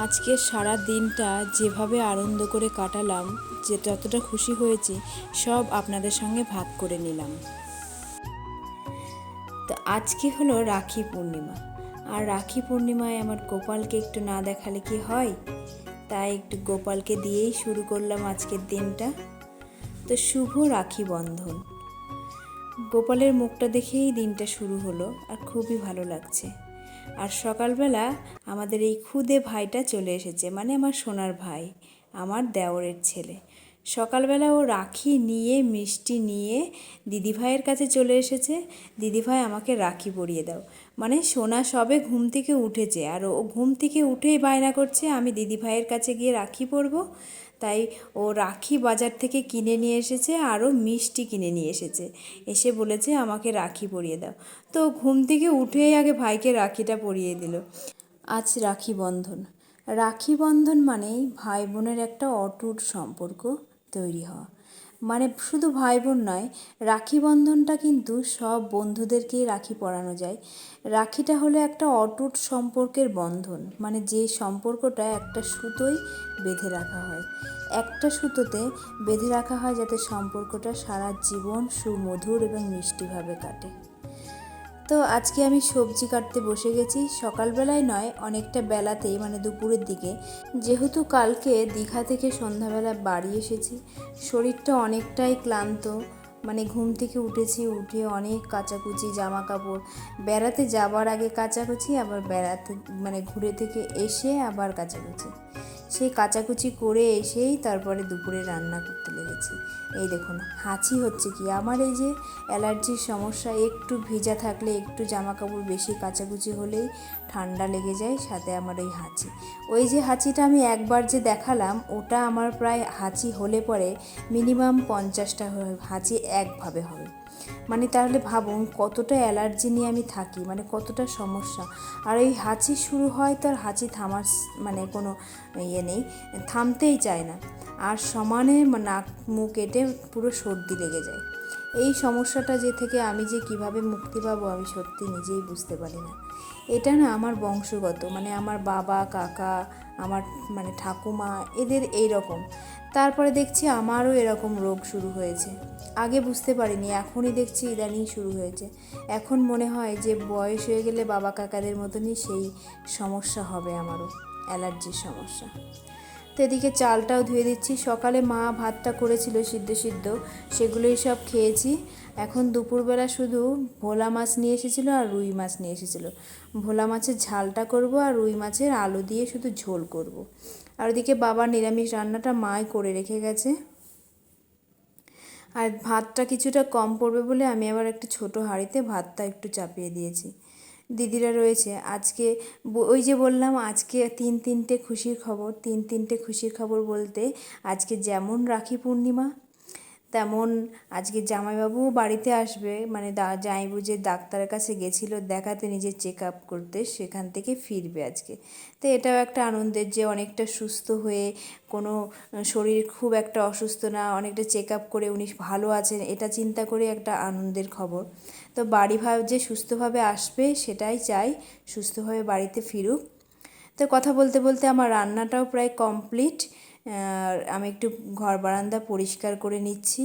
আজকের সারা দিনটা যেভাবে আনন্দ করে কাটালাম, যে যতটা খুশি হয়েছি সব আপনাদের সঙ্গে ভাগ করে নিলাম। তো আজকে হলো রাখি পূর্ণিমা, আর রাখি পূর্ণিমায় আমার গোপালকে একটু না দেখালে কি হয়, তাই একটু গোপালকে দিয়েই শুরু করলাম আজকের দিনটা। তো শুভ রাখি বন্ধন। গোপালের মুখটা দেখেই দিনটা শুরু হলো, আর খুবই ভালো লাগছে। আর সকালবেলা আমাদের এই খুদে ভাইটা চলে এসেছে, মানে আমার সোনার ভাই, আমার দেওরের ছেলে। সকালবেলা ও রাখি নিয়ে, মিষ্টি নিয়ে দিদিভাইয়ের কাছে চলে এসেছে। দিদিভাই আমাকে রাখি পরিয়ে দাও। মানে সোনা সবে ঘুম থেকে উঠেছে, আর ও ঘুম থেকে উঠেই বায়না করছে আমি দিদিভাইয়ের কাছে গিয়ে রাখি পরবো। তাই ও রাখি বাজার থেকে কিনে নিয়ে এসেছে, আরও মিষ্টি কিনে নিয়ে এসেছে। এসে বলেছে আমাকে রাখি পরিয়ে দাও। তো ঘুম থেকে উঠেই আগে ভাইকে রাখিটা পরিয়ে দিল। আজ রাখি বন্ধন। রাখি বন্ধন মানেই ভাই বোনের একটা অটুট সম্পর্ক তৈরি হওয়া। মানে শুধু ভাই বোন নয়, রাখি বন্ধনটা কিন্তু সব বন্ধুদেরকেই রাখি পরানো যায়। রাখিটা হলো একটা অটুট সম্পর্কের বন্ধন, মানে যে সম্পর্কটা একটা সুতোয় বেঁধে রাখা হয়। একটা সুতোতে বেঁধে রাখা হয় যাতে সম্পর্কটা সারা জীবন সুমধুর এবং মিষ্টিভাবে কাটে। তো আজকে আমি সবজি কাটতে বসে গেছি, সকালবেলায় নয়, অনেকটা বেলাতেই, মানে দুপুরের দিকে। যেহেতু কালকে দীঘা থেকে সন্ধ্যাবেলা বাড়ি এসেছি, শরীরটা অনেকটাই ক্লান্ত। মানে ঘুম থেকে উঠেছি, উঠে অনেক কাচাকুচি জামা কাপড়, বেড়াতে যাবার আগে কাচাকুচি, আবার বেড়াতে মানে ঘুরে থেকে এসে আবার কাচাকুচি। সেই কাচাকুচি করে এসেই তারপরে দুপুরে রান্না করতে লেগেছি। এই দেখুন হাঁচি হচ্ছে কি, আমার এই যে অ্যালার্জির সমস্যা, একটু ভেজা থাকলে, একটু জামা কাপড় বেশি কাচাকুচি হলেই ঠান্ডা লেগে যায়, সাথে আমার ওই হাঁচি। ওই যে হাঁচিটা আমি একবার যে দেখালাম, ওটা আমার প্রায় হাঁচি হলে পরে মিনিমাম 50টা হাঁচি একভাবে হবে। মানে তাহলে ভাবুন কতটা অ্যালার্জি নিয়ে আমি থাকি, মানে কতটা সমস্যা। আর এই হাঁচি শুরু হয় তো আর হাঁচি থামার মানে কোনো ইয়ে নেই, থামতেই চায় না। আর সমানে নাক মুখ কেটে পুরো সর্দি লেগে যায়। এই সমস্যাটা যে থেকে আমি যে কিভাবে মুক্তি পাবো আমি সত্যি নিজেই বুঝতে পারি না। এটা না আমার বংশগত, মানে আমার বাবা, কাকা, আমার মানে ঠাকুমা, এদের এই রকম। তারপরে দেখছি আমারও এরকম রোগ শুরু হয়েছে। আগে বুঝতে পারিনি, এখনই দেখছি ইদানিং শুরু হয়েছে। এখন মনে হয় যে বয়স হয়ে গেলে বাবা কাকাদের মতনই সেই সমস্যা হবে আমারও, অ্যালার্জির সমস্যা। তো এদিকে চালটাও ধুয়ে দিচ্ছি। সকালে মা ভাতটা করেছিল সিদ্ধ সিদ্ধ, সেগুলোই সব খেয়েছি। এখন দুপুরবেলা শুধু ভোলা মাছ নিয়ে এসেছিলো আর রুই মাছ নিয়ে এসেছিলো। ভোলা মাছের ঝালটা করব, আর রুই মাছের আলু দিয়ে শুধু ঝোল করব। আর ওদিকে বাবার নিরামিষ রান্নাটা মাই করে রেখে গেছে। আর ভাতটা কিছুটা কম পড়বে বলে আমি আবার একটা ছোট হাঁড়িতে ভাতটা একটু চাপিয়ে দিয়েছি। দিদিরা রয়েছে আজকে, ওই যে বললাম আজকে তিনটে খুশির খবর। তিনটে খুশির খবর বলতে আজকে যেমন রাখি পূর্ণিমা, তেমন আজকে জামাইবাবুও বাড়িতে আসবে। মানে জামাইবাবু যে ডাক্তারের কাছে গেছিলো দেখাতে, নিজের চেক আপ করতে, সেখান থেকে ফিরবে আজকে। তো এটাও একটা আনন্দের যে অনেকটা সুস্থ হয়ে, কোনো শরীর খুব একটা অসুস্থ না, অনেকটা চেক আপ করে উনি ভালো আছেন, এটা চিন্তা করে একটা আনন্দের খবর। তো বাড়ি যে সুস্থভাবে আসবে সেটাই চাই, সুস্থভাবে বাড়িতে ফিরুক। তো কথা বলতে বলতে আমার রান্নাটাও প্রায় কমপ্লিট। আমি একটু ঘর বারান্দা পরিষ্কার করে নিচ্ছি।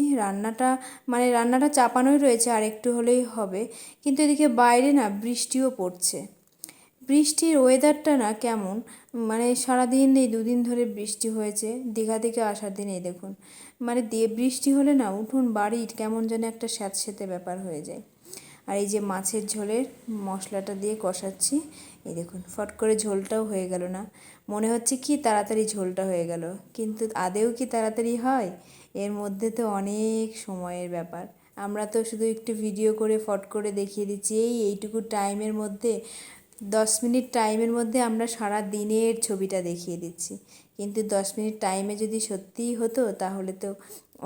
রান্নাটা চাপানোই রয়েছে, আর একটু হলেই হবে। কিন্তু এদিকে বাইরে না বৃষ্টিও পড়ছে। বৃষ্টির ওয়েদারটা না কেমন, মানে সারাদিন এই দুদিন ধরে বৃষ্টি হয়েছে। দীঘা থেকে আসার দিন এই দেখুন, মানে বৃষ্টি হলে না উঠোন বাড়ির কেমন যেন একটা স্যাঁতসেঁতে ব্যাপার হয়ে যায়। আর এই যে মাছের ঝোলের মশলাটা দিয়ে কষাচ্ছি, এই দেখুন ফট করে ঝোলটাও হয়ে গেল না। মনে হচ্ছে কি তাড়াতাড়ি ঝোলটা হয়ে গেল, কিন্তু আদেও কি তাড়াতাড়ি হয়? এর মধ্যে তো অনেক সময়ের ব্যাপার। আমরা তো শুধু একটু ভিডিও করে ফট করে দেখিয়ে দিচ্ছি, এইটুকু টাইমের মধ্যে, 10 মিনিট টাইমের মধ্যে আমরা সারা দিনের ছবিটা দেখিয়ে দিচ্ছি। কিন্তু 10 মিনিট টাইমে যদি সত্যিই হতো তাহলে তো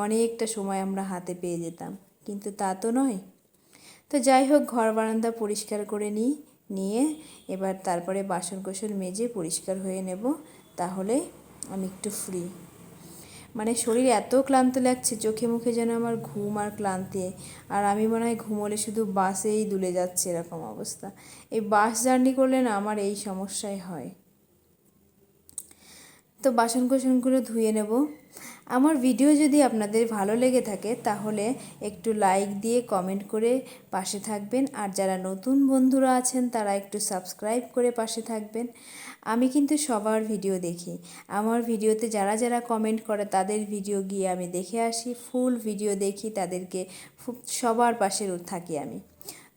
অনেকটা সময় আমরা হাতে পেয়ে যেতাম, কিন্তু তা তো নয়। তো যাই হোক, ঘর বারান্দা পরিষ্কার করে নিয়ে এবার তারপরে বাসন কোসন মেজে পরিষ্কার হয়ে নেব, তাহলে আমি একটু ফ্রি। মানে শরীর এত ক্লান্ত লাগছে, চোখে মুখে যেন আমার ঘুম আর ক্লান্তি। আর আমি মনে হয় ঘুমোলে শুধু বাসেই দুলে যাচ্ছে, এরকম অবস্থা। এই বাস জার্নি করলে না আমার এই সমস্যাই হয়। তো বাসন কোসনগুলো ধুয়ে নেব। আমার ভিডিও যদি আপনাদের ভালো লেগে থাকে তাহলে একটু লাইক দিয়ে কমেন্ট করে পাশে থাকবেন, আর যারা নতুন বন্ধুরা আছেন তারা একটু সাবস্ক্রাইব করে পাশে থাকবেন। আমি কিন্তু সবার ভিডিও দেখি, আমার ভিডিওতে যারা যারা কমেন্ট করে তাদের ভিডিও গিয়ে আমি দেখে আসি, ফুল ভিডিও দেখি, তাদেরকে সবার পাশে থাকি আমি।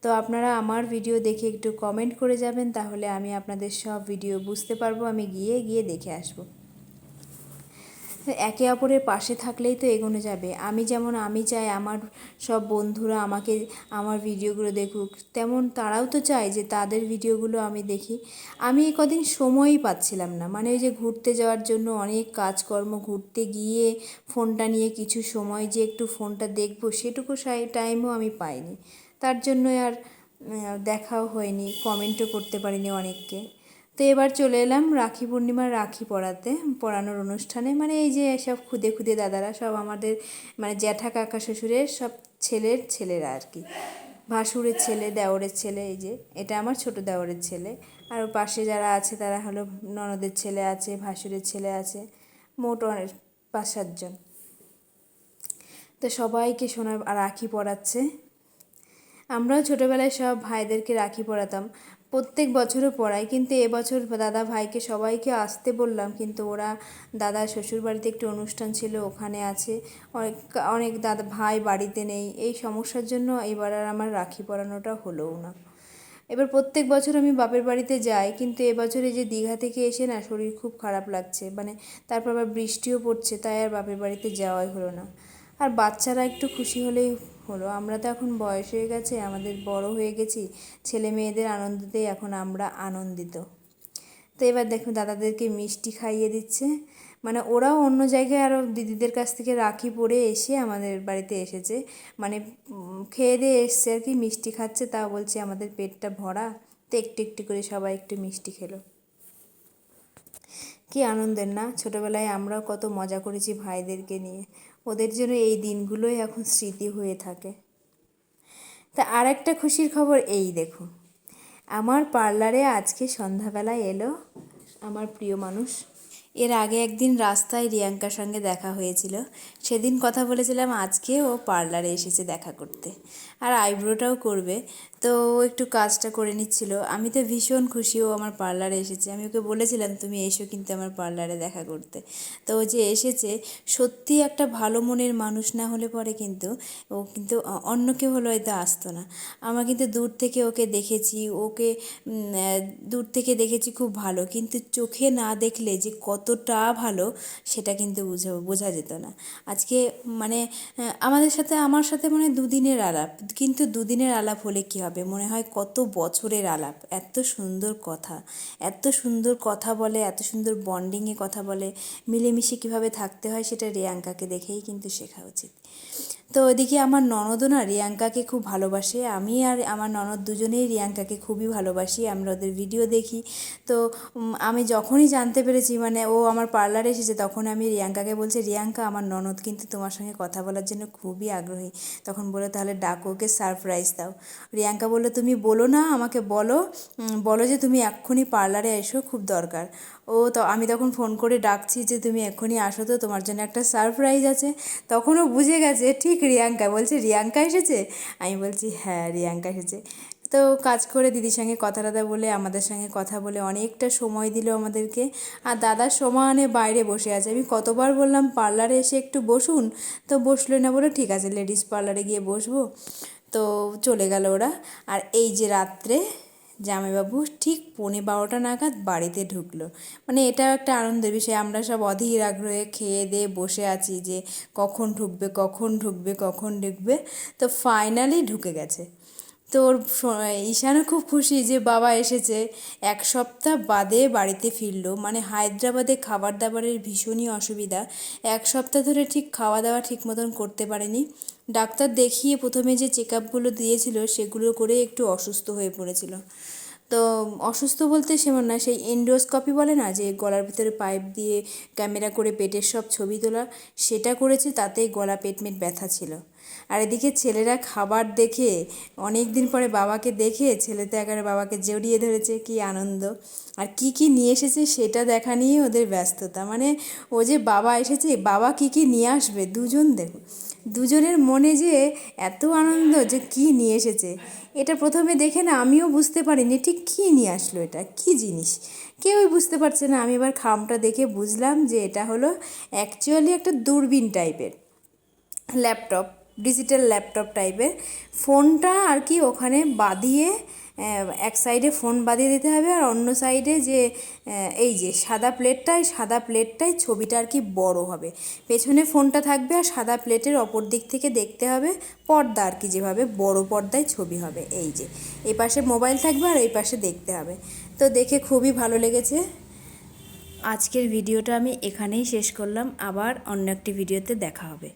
তো আপনারা আমার ভিডিও দেখে একটু কমেন্ট করে যাবেন, তাহলে আমি আপনাদের সব ভিডিও বুঝতে পারবো, আমি গিয়ে দেখে আসবো। একে অপরের পাশে থাকলেই তো এগোনো যাবে। আমি চাই আমার সব বন্ধুরা আমাকে আমার ভিডিওগুলো দেখুক, তেমন তারাও তো চায় যে তাদের ভিডিওগুলো আমি দেখি। আমি কদিন সময়ই পাচ্ছিলাম না, মানে ওই যে ঘুরতে যাওয়ার জন্য অনেক কাজকর্ম, ঘুরতে গিয়ে ফোনটা নিয়ে কিছু সময় যে একটু ফোনটা দেখবো সেটুকু টাইমও আমি পাইনি। তার জন্য আর দেখাও হয়নি, কমেন্টও করতে পারিনি অনেককে। তো এবার চলে এলাম রাখি পূর্ণিমার রাখি পরানোর অনুষ্ঠানে। মানে এই যে সব খুদে খুদে দাদারা সব আমাদের মানে জ্যাঠা কাকা শ্বশুরের সব ছেলেরা আর কি, ভাসুরের ছেলে, দেওরের ছেলে। এই যে এটা আমার ছোট দেওরের ছেলে, আর পাশে যারা আছে তারা হলো ননদের ছেলে আছে, ভাসুরের ছেলে আছে, মোট অনেক 5-7 জন। তো সবাইকে সোনার রাখি পরাচ্ছে। আমরাও ছোটোবেলায় সব ভাইদেরকে রাখি পরাতাম, প্রত্যেক বছরও পরাই, কিন্তু এবছর দাদা ভাইকে সবাইকে আসতে বললাম, কিন্তু ওরা দাদা শ্বশুরবাড়িতে একটু অনুষ্ঠান ছিল ওখানে আছে, অনেক অনেক দাদা ভাই বাড়িতে নেই, এই সমস্যার জন্য এবার আর আমার রাখি পরানোটা হলোও না। এবার প্রত্যেক বছর আমি বাপের বাড়িতে যাই, কিন্তু এবছরে যে দীঘা থেকে এসে না শরীর খুব খারাপ লাগছে, মানে তারপর আবার বৃষ্টিও পড়ছে, তাই আর বাপের বাড়িতে যাওয়াই হলো না। আর বাচ্চারা একটু খুশি হলেই হলো, আমরা তো এখন বয়স হয়ে গেছে, আমাদের বড় হয়ে গেছি, ছেলে মেয়েদের আনন্দতেই এখন আমরা আনন্দিত। তো এবার দেখুন দাদাদেরকে মিষ্টি খাইয়ে দিচ্ছে, মানে ওরাও অন্য জায়গায় আরও দিদিদের কাছ থেকে রাখি পরে এসে আমাদের বাড়িতে এসেছে, মানে খেয়ে দিয়ে এসছে আর কি, মিষ্টি খাচ্ছে, তাও বলছে আমাদের পেটটা ভরা। তো একটু একটু করে সবাই একটু মিষ্টি খেলো। কি আনন্দের না, ছোটোবেলায় আমরাও কত মজা করেছি ভাইদেরকে নিয়ে, ওদের জন্য এই দিনগুলোই এখন স্মৃতি হয়ে থাকে। তা আর একটা খুশির খবর এই দেখুন, আমার পার্লারে আজকে সন্ধ্যাবেলায় এলো আমার প্রিয় মানুষ। এর আগে একদিন রাস্তায় রিয়াঙ্কার সঙ্গে দেখা হয়েছিল, সেদিন কথা বলেছিলাম আজকে ও পার্লারে এসেছে দেখা করতে, আর আইব্রোটাও করবে। তো ও একটু কাজটা করে নিচ্ছিল, আমি তো ভীষণ খুশি ও আমার পার্লারে এসেছে। আমি ওকে বলেছিলাম তুমি এসো কিন্তু আমার পার্লারে দেখা করতে। তো ও যে এসেছে, সত্যি একটা ভালো মনের মানুষ না হলে পরে কিন্তু ও কিন্তু অন্য কেউ হলে হয়তো আসতো না। আমরা কিন্তু দূর থেকে ওকে দেখেছি, দূর থেকে দেখেছি খুব ভালো, কিন্তু চোখে না দেখলে যে কতটা ভালো সেটা কিন্তু বোঝা যেত না। আজকে মানে আমার সাথে মনে হয় দুদিনের আলাপ, কিন্তু দুদিনের আলাপ হলে কী হবে, মনে হয় কত বছরের আলাপ। এত সুন্দর কথা, এত সুন্দর কথা বলে, এত সুন্দর বন্ডিংয়ে কথা বলে, মিলেমিশে কীভাবে থাকতে হয় সেটা রিয়াঙ্কাকে দেখেই কিন্তু শেখা উচিত। তো ওইদিকে আমার ননদও না রিয়াঙ্কাকে খুব ভালোবাসে, আমি আর আমার ননদ দুজনেই রিয়াঙ্কাকে খুবই ভালোবাসি, আমরা ওদের ভিডিও দেখি। তো আমি যখনই জানতে পেরেছি মানে ও আমার পার্লারে এসেছে, তখন আমি রিয়াঙ্কাকে বলছি, রিয়াঙ্কা আমার ননদ কিন্তু তোমার সঙ্গে কথা বলার জন্য খুবই আগ্রহী। তখন বলে তাহলে ডাকো ওকে, সারপ্রাইজ দাও। রিয়াঙ্কা বললো তুমি বলো না, আমাকে বলো, বলো যে তুমি এক্ষুনি পার্লারে এসো, খুব দরকার। তো আমি তখন ফোন করে ডাকছি যে তুমি এক্ষুনি আসো, তো তোমার জন্য একটা সারপ্রাইজ আছে। তখনও বুঝে গেছে ঠিক রিয়াঙ্কা, বলছে রিয়াঙ্কা এসেছে। আমি বলছি হ্যাঁ রিয়াঙ্কা এসেছে। তো কাজ করে দিদির সঙ্গে কথা টথা বলে, আমাদের সঙ্গে কথা বলে অনেকটা সময় দিল আমাদেরকে। আর দাদার সমানে বাইরে বসে আছে, আমি কতবার বললাম পার্লারে এসে একটু বসুন, তো বসলো না, বলে ঠিক আছে লেডিস পার্লারে গিয়ে বসবো। তো চলে গেল ওরা। আর এই যে রাত্রে জামাইবাবু ঠিক 11:15 নাগাদ বাড়িতে ঢুকলো, মানে এটাও একটা আনন্দের বিষয়। আমরা সব অধীর আগ্রহে খেয়ে দিয়ে বসে আছি যে কখন ঢুকবে কখন ঢুকবে কখন ঢুকবে। তো ফাইনালি ঢুকে গেছে। তো ঈশানও খুব খুশি যে বাবা এসেছে, 1 সপ্তাহ বাদে বাড়িতে ফিরলো। মানে হায়দ্রাবাদে খাবার দাবারের ভীষণই অসুবিধা, 1 সপ্তাহ ধরে ঠিক খাওয়া দাওয়া ঠিক মতন করতে পারেনি। ডাক্তার দেখিয়ে প্রথমে যে চেক আপগুলো দিয়েছিল সেগুলো করে একটু অসুস্থ হয়ে পড়েছিল। তো অসুস্থ বলতে সেমন না, সেই এন্ডোস্কপি বলে না, যে গলার ভিতরে পাইপ দিয়ে ক্যামেরা করে পেটের সব ছবি তোলা, সেটা করেছে, তাতেই গলা পেট ব্যথা ছিল। আর এদিকে ছেলেরা খাবার দেখে অনেক দিন পরে বাবাকে দেখে ছেলে তো একেবারে বাবাকে জড়িয়ে ধরেছে, কি আনন্দ। আর কি কি নিয়ে এসেছে সেটা দেখা নিয়ে ওদের ব্যস্ততা, মানে ও যে বাবা এসেছে, বাবা কি কি নিয়ে আসবে দুজন দেখো, দুজনের মনে যে এত আনন্দ যে কি নিয়ে এসেছে। এটা প্রথমে দেখে না আমিও বুঝতে পারিনি ঠিক কী নিয়ে আসলো, এটা কি জিনিস কেউই বুঝতে পারছে না। আমি এবার খামটা দেখে বুঝলাম যে এটা হলো অ্যাকচুয়ালি একটা দূরবীন টাইপের ল্যাপটপ, ডিজিটাল ল্যাপটপ টাইপের। ফোনটা আর কি ওখানে বাঁধিয়ে এক সাইডে ফোন বাঁধিয়ে দিতে হবে, আর অন্য সাইডে যে এই যে সাদা প্লেটটায় ছবিটা আর কি বড় হবে, পেছনে ফোনটা থাকবে আর সাদা প্লেটের অপর দিক থেকে দেখতে হবে পর্দা আর কি, যেভাবে বড় পর্দায় ছবি হবে। এই যে এই পাশে মোবাইল থাকবে আর এই পাশে দেখতে হবে। তো দেখে খুবই ভালো লেগেছে। আজকের ভিডিওটা আমি এখানেই শেষ করলাম, আবার অন্য একটি ভিডিওতে দেখা হবে।